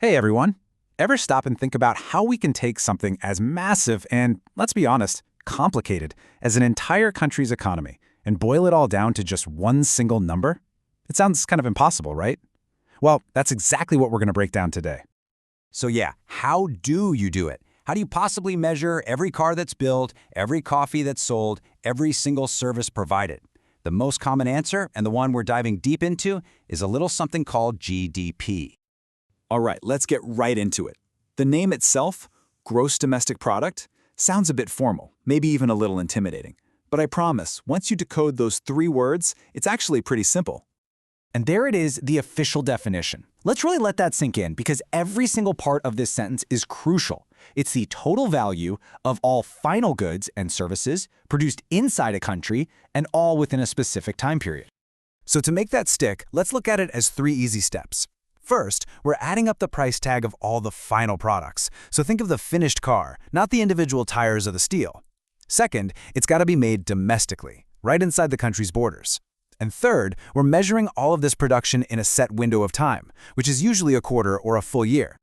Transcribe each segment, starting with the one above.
Hey everyone! Ever stop and think about how we can take something as massive and, let's be honest, complicated as an entire country's economy and boil it all down to just one single number? It sounds kind of impossible, right? Well, that's exactly what we're going to break down today. So yeah, how do you do it? How do you possibly measure every car that's built, every coffee that's sold, every single service provided? The most common answer, and the one we're diving deep into, is a little something called GDP. All right, let's get right into it. The name itself, gross domestic product, sounds a bit formal, maybe even a little intimidating. But I promise, once you decode those three words, it's actually pretty simple. And there it is, the official definition. Let's really let that sink in because every single part of this sentence is crucial. It's the total value of all final goods and services produced inside a country and all within a specific time period. So to make that stick, let's look at it as three easy steps. First, we're adding up the price tag of all the final products. So think of the finished car, not the individual tires or the steel. Second, it's got to be made domestically, right inside the country's borders. And third, we're measuring all of this production in a set window of time, which is usually a quarter or a full year.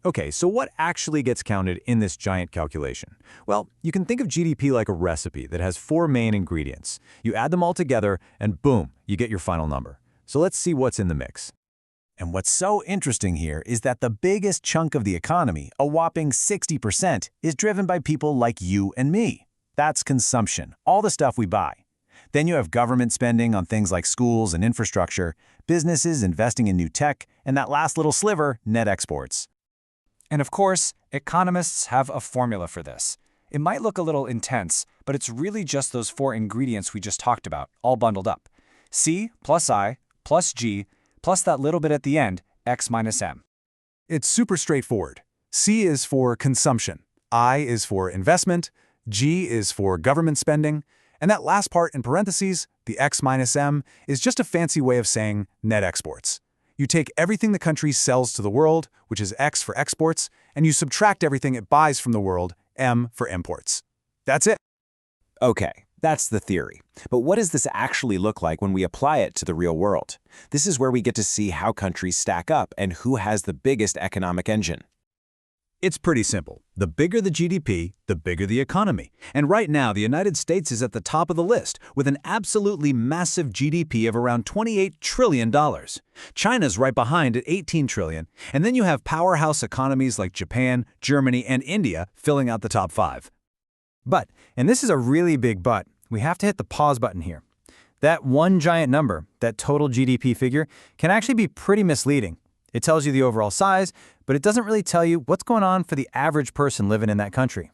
Okay, so what actually gets counted in this giant calculation? Well, you can think of GDP like a recipe that has four main ingredients. You add them all together, and boom, you get your final number. So let's see what's in the mix. And what's so interesting here is that the biggest chunk of the economy, a whopping 60%, is driven by people like you and me. That's consumption, all the stuff we buy. Then you have government spending on things like schools and infrastructure, businesses investing in new tech, and that last little sliver, net exports. And of course, economists have a formula for this. It might look a little intense, but it's really just those four ingredients we just talked about, all bundled up. C plus I plus G plus that little bit at the end, X minus M. It's super straightforward. C is for consumption, I is for investment, G is for government spending, and that last part in parentheses, the X minus M, is just a fancy way of saying net exports. You take everything the country sells to the world, which is X for exports, and you subtract everything it buys from the world, M for imports. That's it. Okay, that's the theory. But what does this actually look like when we apply it to the real world? This is where we get to see how countries stack up and who has the biggest economic engine. It's pretty simple. The bigger the GDP, the bigger the economy. And right now, the United States is at the top of the list with an absolutely massive GDP of around $28 trillion. China's right behind at $18 trillion. And then you have powerhouse economies like Japan, Germany, and India filling out the top five. But, and this is a really big but, we have to hit the pause button here. That one giant number, that total GDP figure, can actually be pretty misleading. It tells you the overall size, but it doesn't really tell you what's going on for the average person living in that country.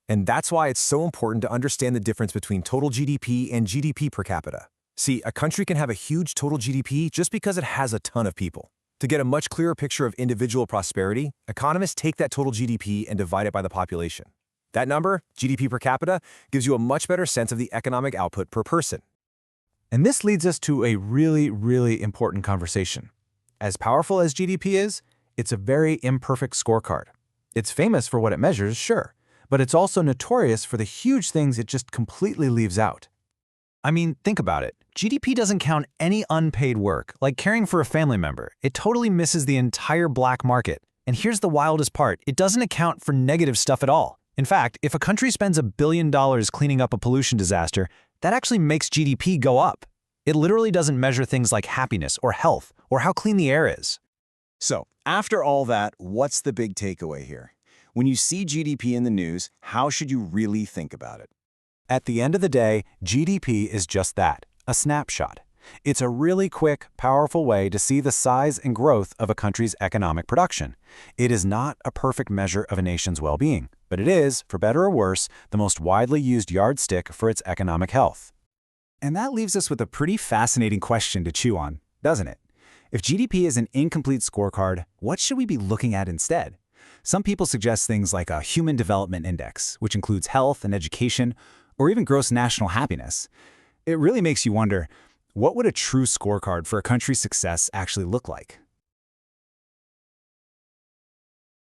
And that's why it's so important to understand the difference between total GDP and GDP per capita. See, a country can have a huge total GDP just because it has a ton of people. To get a much clearer picture of individual prosperity, economists take that total GDP and divide it by the population. That number, GDP per capita, gives you a much better sense of the economic output per person. And this leads us to a really important conversation. As powerful as GDP is, it's a very imperfect scorecard. It's famous for what it measures, sure, but it's also notorious for the huge things it just completely leaves out. I mean, think about it. GDP doesn't count any unpaid work, like caring for a family member. It totally misses the entire black market. And here's the wildest part. It doesn't account for negative stuff at all. In fact, if a country spends $1 billion cleaning up a pollution disaster, that actually makes GDP go up. It literally doesn't measure things like happiness or health or how clean the air is. So, after all that, what's the big takeaway here? When you see GDP in the news, how should you really think about it? At the end of the day, GDP is just that, a snapshot. It's a really quick, powerful way to see the size and growth of a country's economic production. It is not a perfect measure of a nation's well-being, but it is, for better or worse, the most widely used yardstick for its economic health. And that leaves us with a pretty fascinating question to chew on, doesn't it? If GDP is an incomplete scorecard, what should we be looking at instead? Some people suggest things like a Human Development Index, which includes health and education, or even gross national happiness. It really makes you wonder, what would a true scorecard for a country's success actually look like?